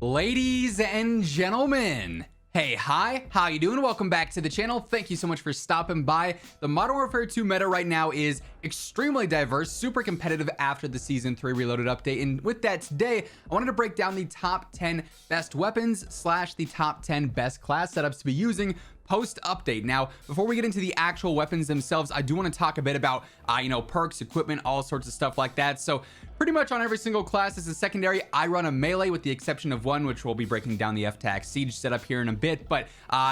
Ladies and gentlemen, hey, hi, how you doing? Welcome back to the channel. Thank you so much for stopping by. The Modern Warfare 2 meta right now is extremely diverse, super competitive after the Season 3 Reloaded update. And with that, today, I wanted to break down the top 10 best weapons / the top 10 best class setups to be using post update. Now, before we get into the actual weapons themselves, I do want to talk a bit about, perks, equipment, all sorts of stuff like that. So pretty much on every single class as a secondary, I run a melee with the exception of one, which we'll be breaking down the FTAC siege setup here in a bit. But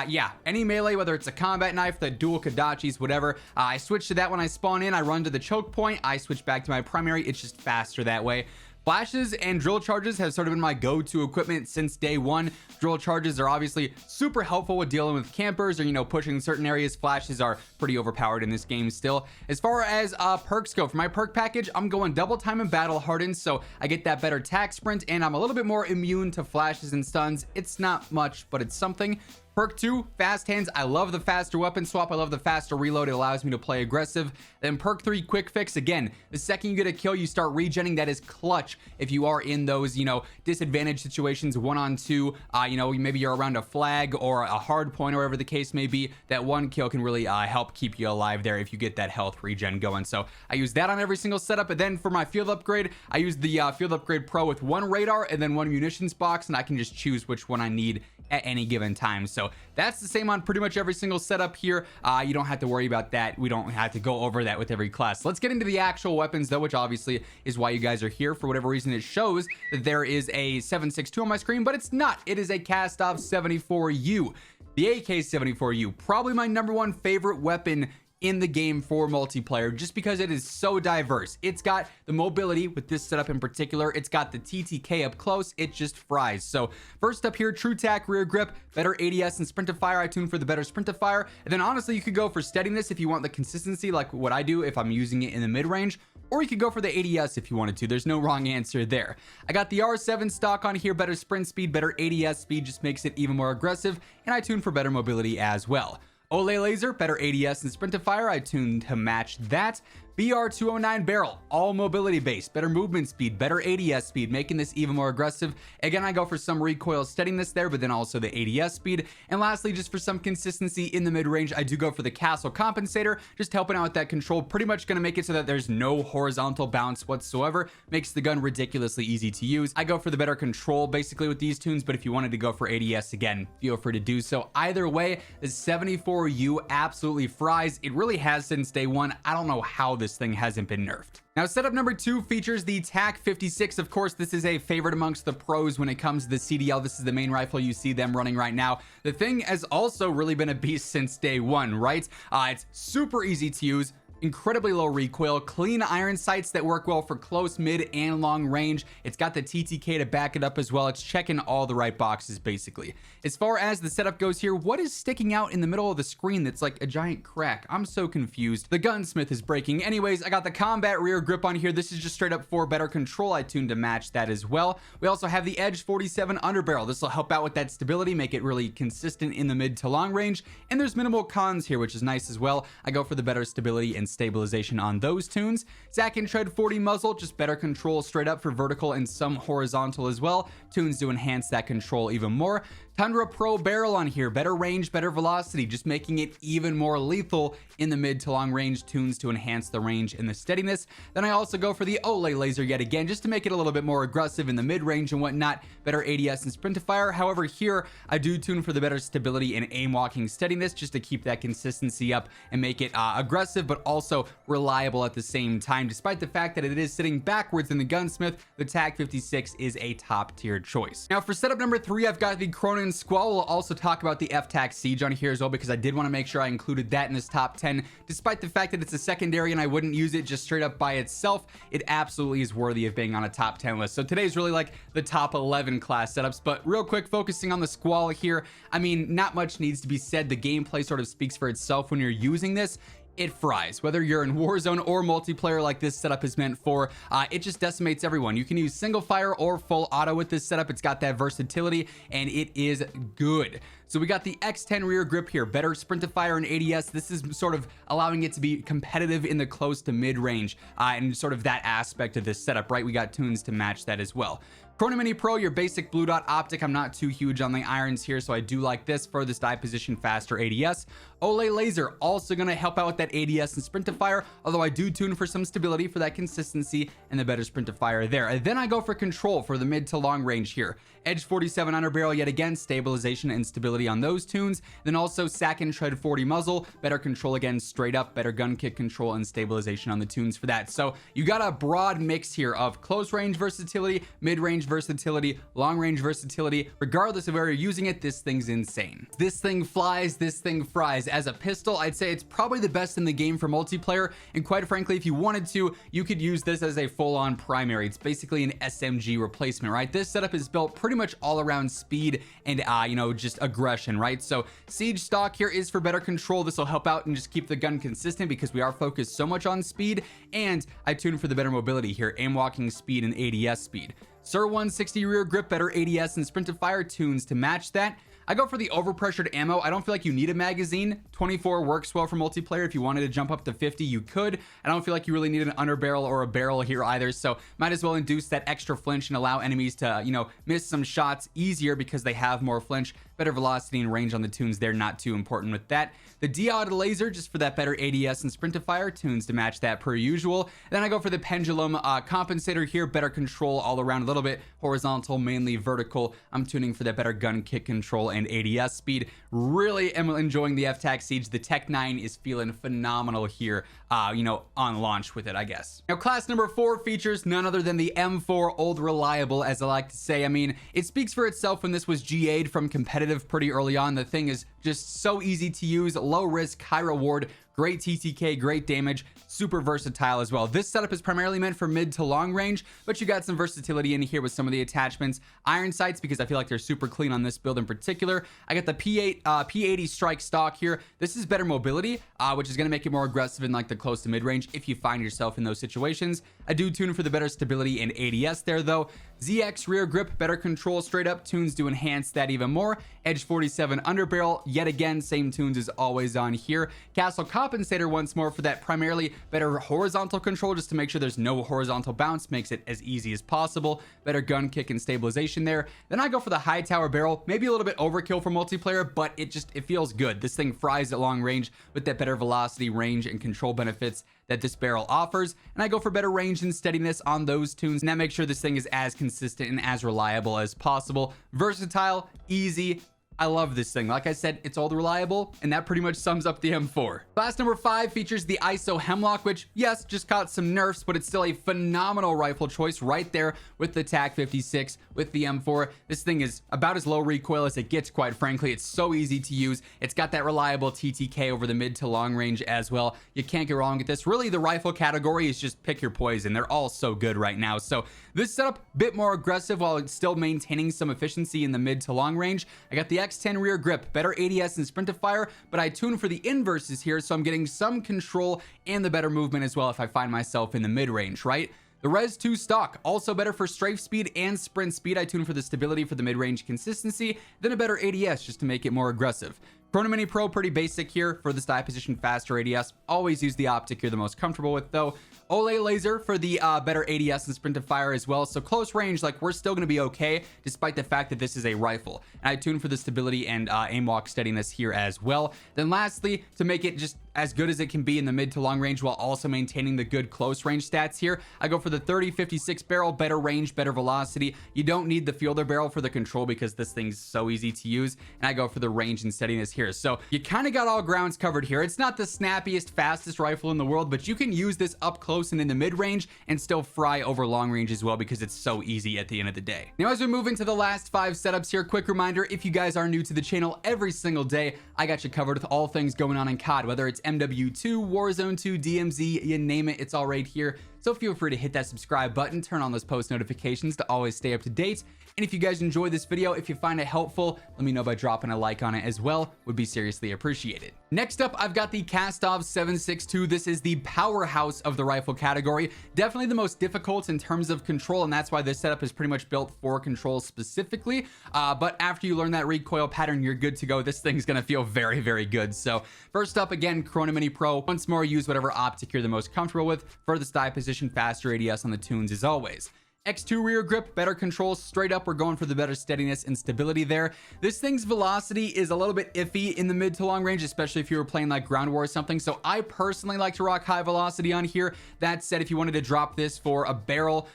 yeah, any melee, whether it's a combat knife, the dual Kodachis, whatever, I switch to that when I spawn in. I run to the choke point. I switch back to my primary. It's just faster that way. Flashes and drill charges have sort of been my go-to equipment since day one. Drill charges are obviously super helpful with dealing with campers or, pushing certain areas. Flashes are pretty overpowered in this game still. As far as perks go, for my perk package, I'm going double time and battle hardened, so I get that better tac sprint, and I'm a little bit more immune to flashes and stuns. It's not much, but it's something. Perk 2, fast hands. I love the faster weapon swap. I love the faster reload. It allows me to play aggressive. Then perk 3, quick fix. Again, the second you get a kill, you start regenning. That is clutch if you are in those, disadvantaged situations, 1-on-2. Maybe you're around a flag or a hard point or whatever the case may be. That one kill can really help keep you alive there if you get that health regen going. So I use that on every single setup. And then for my field upgrade, I use the field upgrade pro with one radar and then one munitions box, and I can just choose which one I need at any given time. So that's the same on pretty much every single setup here. You don't have to worry about that. We don't have to go over that with every class. Let's get into the actual weapons though, which obviously is why you guys are here. For whatever reason, it shows that there is a 7.62 on my screen, but it's not. It is a Kastov 74U. The AK-74U, probably my #1 favorite weapon in the game for multiplayer, just because it is so diverse. It's got the mobility with this setup in particular. It's got the TTK up close. It just fries. So first up here, true tac, rear grip, better ADS and sprint to fire. I tune for the better sprint to fire. And then honestly, you could go for steadiness if you want the consistency, like what I do if I'm using it in the mid range, or you could go for the ADS if you wanted to. There's no wrong answer there. I got the R7 stock on here, better sprint speed, better ADS speed, just makes it even more aggressive. And I tune for better mobility as well. Olay laser, better ADS and sprint to fire. I tuned to match that. BR209 barrel, all mobility based, better movement speed, better ADS speed, making this even more aggressive. Again, I go for some recoil steadiness there, but then also the ADS speed. And lastly, just for some consistency in the mid range, I do go for the castle compensator, just helping out with that control. Pretty much going to make it so that there's no horizontal bounce whatsoever. Makes the gun ridiculously easy to use. I go for the better control basically with these tunes, but if you wanted to go for ADS again, feel free to do so. Either way, the 74U absolutely fries. It really has since day one. I don't know how this thing hasn't been nerfed. Now, setup #2 features the TAC 56. Of course, this is a favorite amongst the pros when it comes to the CDL. This is the main rifle you see them running right now. The thing has also really been a beast since day one, right? It's super easy to use, incredibly low recoil, clean iron sights that work well for close, mid, and long range. It's got the TTK to back it up as well. It's checking all the right boxes, basically. As far as the setup goes here, what is sticking out in the middle of the screen that's like a giant crack? I'm so confused. The gunsmith is breaking. Anyways, I got the combat rear grip on here. This is just straight up for better control. I tuned to match that as well. We also have the Edge 47 underbarrel. This will help out with that stability, make it really consistent in the mid to long range. And there's minimal cons here, which is nice as well. I go for the better stability and stabilization on those tunes. Zack and Tread 40 muzzle, just better control straight up for vertical and some horizontal as well. Tunes to enhance that control even more. Tundra Pro barrel on here, better range, better velocity, just making it even more lethal in the mid to long range. Tunes to enhance the range and the steadiness. Then I also go for the Olay laser yet again, just to make it a little bit more aggressive in the mid range and whatnot. Better ADS and sprint to fire. However, here I do tune for the better stability and aim walking steadiness, just to keep that consistency up and make it aggressive but also reliable at the same time. Despite the fact that it is sitting backwards in the gunsmith, the TAC 56 is a top tier choice. Now for setup #3, I've got the Cronen Squall. We'll also talk about the FTAC siege on here as well, because I did want to make sure I included that in this top 10. Despite the fact that it's a secondary and I wouldn't use it just straight up by itself, it absolutely is worthy of being on a top 10 list. So today's really like the top 11 class setups. But real quick, focusing on the Squall here, I mean, not much needs to be said. The gameplay sort of speaks for itself when you're using this. It fries. Whether you're in Warzone or multiplayer like this setup is meant for, it just decimates everyone. You can use single fire or full auto with this setup. It's got that versatility and it is good. So we got the X10 rear grip here, better sprint to fire and ADS. This is sort of allowing it to be competitive in the close to mid range and sort of that aspect of this setup, right? We got tunes to match that as well. Cronen Mini Pro, your basic blue dot optic. I'm not too huge on the irons here, so I do like this. Furthest eye position, faster ADS. Olay laser, also going to help out with that ADS and sprint to fire, although I do tune for some stability for that consistency and the better sprint to fire there. And then I go for control for the mid to long range here. Edge 47 underbarrel, yet again, stabilization and stability on those tunes. Then also sack and tread 40 muzzle, better control again, straight up, better gun kick control and stabilization on the tunes for that. So you got a broad mix here of close range versatility, mid range versatility, long range versatility. Regardless of where you're using it, this thing's insane. This thing flies, this thing fries. As a pistol, I'd say it's probably the best in the game for multiplayer, and quite frankly, if you wanted to, you could use this as a full-on primary. It's basically an SMG replacement, right? This setup is built pretty much all around speed and you know, just aggression, right? So siege stock here is for better control. This will help out and just keep the gun consistent because we are focused so much on speed, and I tune for the better mobility here, aim walking speed and ADS speed. Sir 160 rear grip, better ADS and sprint to fire tunes to match that. I go for the overpressured ammo. I don't feel like you need a magazine. 24 works well for multiplayer. If you wanted to jump up to 50, you could. I don't feel like you really need an underbarrel or a barrel here either, so might as well induce that extra flinch and allow enemies to, you know, miss some shots easier because they have more flinch. Better velocity and range on the tunes there, not too important with that. The diode laser, just for that better ADS and sprint to fire tunes to match that per usual. Then I go for the pendulum compensator here, better control all around, a little bit horizontal, mainly vertical. I'm tuning for that better gun kick control and ADS speed. Really am enjoying the FTAC Siege. The Tech 9 is feeling phenomenal here, you know, on launch with it, I guess. Now, class number 4 features none other than the M4 Old Reliable, as I like to say. I mean, it speaks for itself when this was GA'd from competitive pretty early on. The thing is just so easy to use, low risk, high reward, great TTK, great damage, super versatile as well. This setup is primarily meant for mid to long range, but you got some versatility in here with some of the attachments. Iron sights, because I feel like they're super clean on this build in particular. I got the P80 strike stock here. This is better mobility, which is going to make it more aggressive in like the close to mid range if you find yourself in those situations. I do tune for the better stability and ADS there though. ZX rear grip, better control straight up, tunes to enhance that even more. Edge 47 underbarrel, yet again, same tunes as always on here. Castle compensator once more for that primarily better horizontal control, just to make sure there's no horizontal bounce, makes it as easy as possible. Better gun kick and stabilization there. Then I go for the high tower barrel, maybe a little bit overkill for multiplayer, but it feels good. This thing fries at long range with that better velocity, range, and control benefits that this barrel offers. And I go for better range and steadiness on those tunes, and that makes sure this thing is as consistent and as reliable as possible. Versatile, easy. I love this thing. Like I said, it's all reliable, and that pretty much sums up the M4. Class number 5 features the ISO Hemlock, which, yes, just caught some nerfs, but it's still a phenomenal rifle choice right there with the TAC 56, with the M4. This thing is about as low recoil as it gets, quite frankly. It's so easy to use. It's got that reliable TTK over the mid to long range as well. You can't get wrong with this. Really, the rifle category is just pick your poison. They're all so good right now. So this setup, a bit more aggressive while it's still maintaining some efficiency in the mid to long range. I got the X10 rear grip, better ADS and sprint to fire, but I tune for the inverses here, so I'm getting some control and the better movement as well if I find myself in the mid range, right? The Res 2 stock, also better for strafe speed and sprint speed. I tune for the stability for the mid range consistency, then a better ADS just to make it more aggressive. Cronen Mini Pro, pretty basic here for this eye position, faster ADS. Always use the optic you're the most comfortable with though. Olay laser for the better ADS and sprint to fire as well. So close range, like we're still going to be okay despite the fact that this is a rifle. And I tune for the stability and aim walk steadiness here as well. Then lastly, to make it just as good as it can be in the mid to long range while also maintaining the good close range stats here, I go for the 3056 barrel, better range, better velocity. You don't need the fielder barrel for the control because this thing's so easy to use, and I go for the range and steadiness here. So you kind of got all grounds covered here. It's not the snappiest, fastest rifle in the world, but you can use this up close and in the mid range and still fry over long range as well because it's so easy at the end of the day. Now, as we move into the last 5 setups here, quick reminder, if you guys are new to the channel, every single day I got you covered with all things going on in COD, whether it's MW2, Warzone 2, DMZ, you name it, it's all right here. So feel free to hit that subscribe button, turn on those post notifications to always stay up to date. And if you guys enjoy this video, if you find it helpful, let me know by dropping a like on it as well. Would be seriously appreciated. Next up, I've got the Kastov 762. This is the powerhouse of the rifle category. Definitely the most difficult in terms of control, and that's why this setup is pretty much built for control specifically. But after you learn that recoil pattern, you're good to go. This thing's gonna feel very, very good. So first up, again, Cronen Mini Pro. Once more, use whatever optic you're the most comfortable with. Furthest eye position, faster ADS on the tunes as always. X2 rear grip, better control. Straight up, we're going for the better steadiness and stability there. This thing's velocity is a little bit iffy in the mid to long range, especially if you were playing like Ground War or something. So I personally like to rock high velocity on here. That said, if you wanted to drop this for a barrel,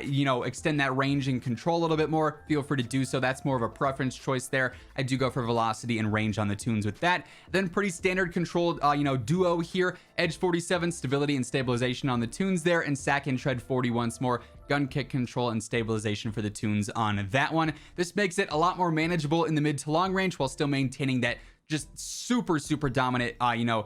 you know, extend that range and control a little bit more, feel free to do so. That's more of a preference choice there. I do go for velocity and range on the tunes with that. Then pretty standard controlled, you know, duo here. Edge 47, stability and stabilization on the tunes there, and sack and tread 40 once more. Gun kick control and stabilization for the tunes on that one. This makes it a lot more manageable in the mid to long range while still maintaining that just super dominant you know,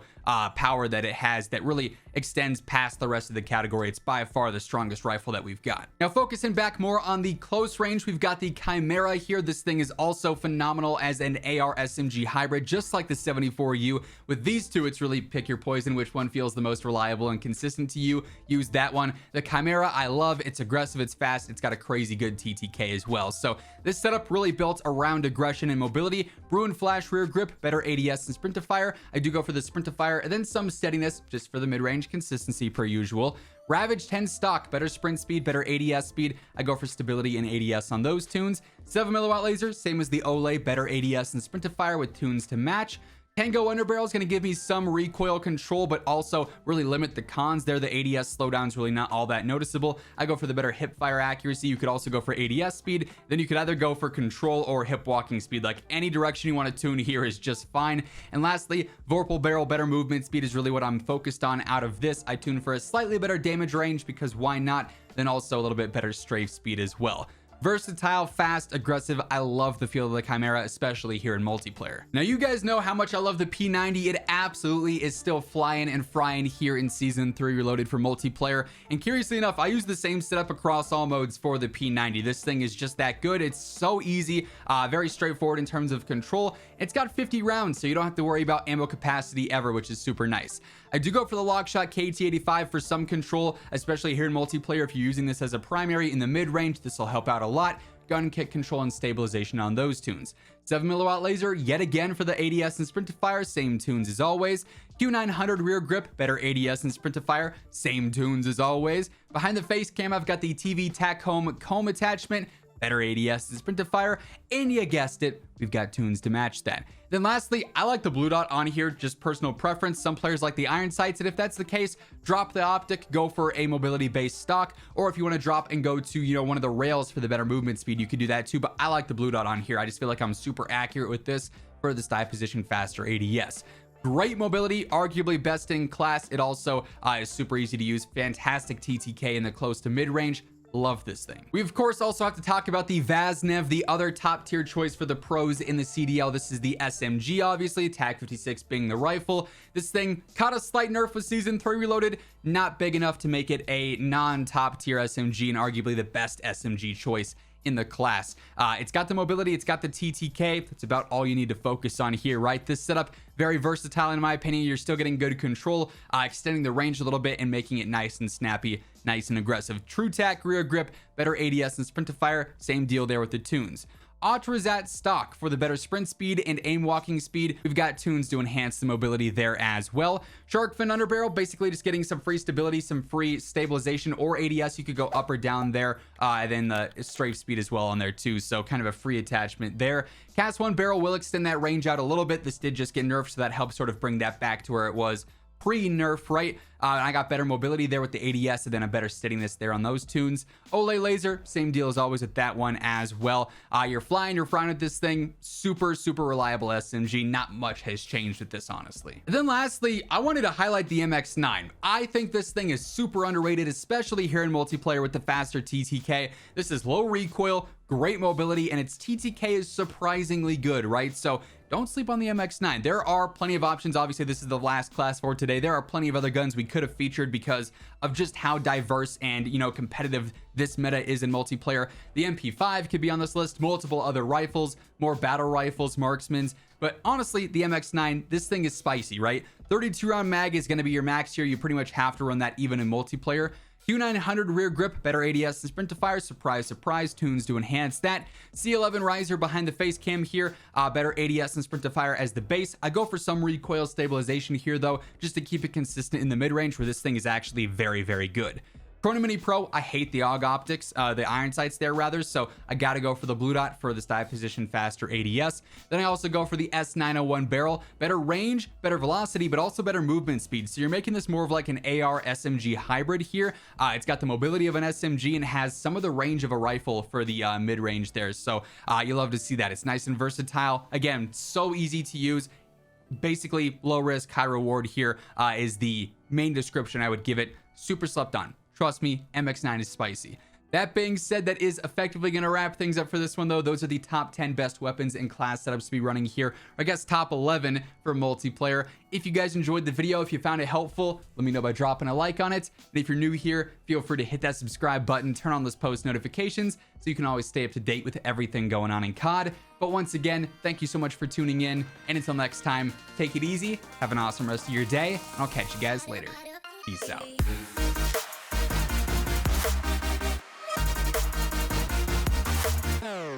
power that it has that really extends past the rest of the category. It's by far the strongest rifle that we've got. Now focusing back more on the close range, we've got the Chimera here. This thing is also phenomenal as an AR SMG hybrid, just like the 74U. With these two, it's really pick your poison, which one feels the most reliable and consistent to you. Use that one. The Chimera, I love. It's aggressive, it's fast, it's got a crazy good TTK as well. So this setup really built around aggression and mobility. Bruin flash rear grip, better ADS and sprint to fire. I do go for the sprint to fire, and then some steadiness just for the mid-range consistency per usual. Ravage 10 stock, better sprint speed, better ADS speed. I go for stability and ADS on those tunes. 7mm laser, same as the Olay, better ADS and sprint to fire with tunes to match. Tango underbarrel is going to give me some recoil control, but also really limit the cons there. The ADS slowdown is really not all that noticeable. I go for the better hip fire accuracy. You could also go for ADS speed. Then you could either go for control or hip walking speed. Like any direction you want to tune here is just fine. And lastly, Vorpal barrel, better movement speed is really what I'm focused on out of this. I tune for a slightly better damage range because why not? Then also a little bit better strafe speed as well. Versatile, fast, aggressive. I love the feel of the Chimera, especially here in multiplayer. Now, you guys know how much I love the P90. It absolutely is still flying and frying here in Season 3 Reloaded for multiplayer. And curiously enough, I use the same setup across all modes for the P90. This thing is just that good. It's so easy, very straightforward in terms of control. It's got 50 rounds, so you don't have to worry about ammo capacity ever, which is super nice. I do go for the Lockshot KT85 for some control, especially here in multiplayer. If you're using this as a primary in the mid-range, this will help out a lot. Gun kick control and stabilization on those tunes. 7mm laser, yet again for the ADS and sprint to fire, same tunes as always. Q900 rear grip, better ADS and sprint to fire, same tunes as always. Behind the face cam, I've got the TV TAC home comb attachment, better ADS and sprint to fire, and you guessed it, we've got tunes to match that. Then lastly, I like the blue dot on here, just personal preference. Some players like the iron sights, and if that's the case, drop the optic, go for a mobility based stock, or if you want to drop and go to, you know, one of the rails for the better movement speed, you could do that too. But I like the blue dot on here. I just feel like I'm super accurate with this for the dive position faster ADS. Great mobility, arguably best in class. It also is super easy to use. Fantastic TTK in the close to mid range. Love this thing. We of course also have to talk about the Vaznev, the other top tier choice for the pros in the CDL. This is the SMG, obviously, TAC 56 being the rifle. This thing caught a slight nerf with Season 3 Reloaded, not big enough to make it a non-top tier SMG and arguably the best SMG choice in the class. It's got the mobility, it's got the TTK. That's about all you need to focus on here, right? This setup, very versatile in my opinion. You're still getting good control, extending the range a little bit and making it nice and snappy, nice and aggressive. True TAC rear grip, better ADS and sprint to fire, same deal there with the tunes. Atrazat stock for the better sprint speed and aim walking speed. We've got tunes to enhance the mobility there as well. Shark fin underbarrel, basically just getting some free stability, some free stabilization, or ADS. You could go up or down there. Then the strafe speed as well on there too. So kind of a free attachment there. Cast 1 barrel will extend that range out a little bit. This did just get nerfed, so that helps sort of bring that back to where it was pre-nerf, right? I got better mobility there with the ADS and then a better steadiness there on those tunes. Olay laser, same deal as always with that one as well. You're flying with this thing. Super reliable SMG. Not much has changed with this, honestly. And then lastly, I wanted to highlight the MX9. I think this thing is super underrated, especially here in multiplayer with the faster TTK. This is low recoil, great mobility, and its TTK is surprisingly good, right? So don't sleep on the MX9. There are plenty of options. Obviously, this is the last class for today. There are plenty of other guns we could have featured because of just how diverse and, you know, competitive this meta is in multiplayer. The MP5 could be on this list, multiple other rifles, more battle rifles, marksmans. But honestly, the MX9, this thing is spicy, right? 32 round mag is going to be your max here. You pretty much have to run that even in multiplayer. Q900 rear grip, better ADS and sprint to fire, surprise, tunes to enhance that. C11 riser behind the face cam here, better ADS and sprint to fire as the base. I go for some recoil stabilization here though, just to keep it consistent in the mid range where this thing is actually very good. Cronen Mini Pro, I hate the AUG optics, the iron sights there rather, so I gotta go for the blue dot for this dive position faster ADS. Then I also go for the S901 barrel, better range, better velocity, but also better movement speed. So you're making this more of like an AR SMG hybrid here. It's got the mobility of an SMG and has some of the range of a rifle for the mid-range there. So you love to see that. It's nice and versatile. Again, so easy to use. Basically, low risk, high reward here is the main description I would give it. Super slept on. Trust me, MX9 is spicy. That being said, that is effectively going to wrap things up for this one, though. Those are the top 10 best weapons and class setups to be running here. Or I guess top 11 for multiplayer. If you guys enjoyed the video, if you found it helpful, let me know by dropping a like on it. And if you're new here, feel free to hit that subscribe button, turn on those post notifications so you can always stay up to date with everything going on in COD. But once again, thank you so much for tuning in. And until next time, take it easy, have an awesome rest of your day, and I'll catch you guys later. Peace out. Oh.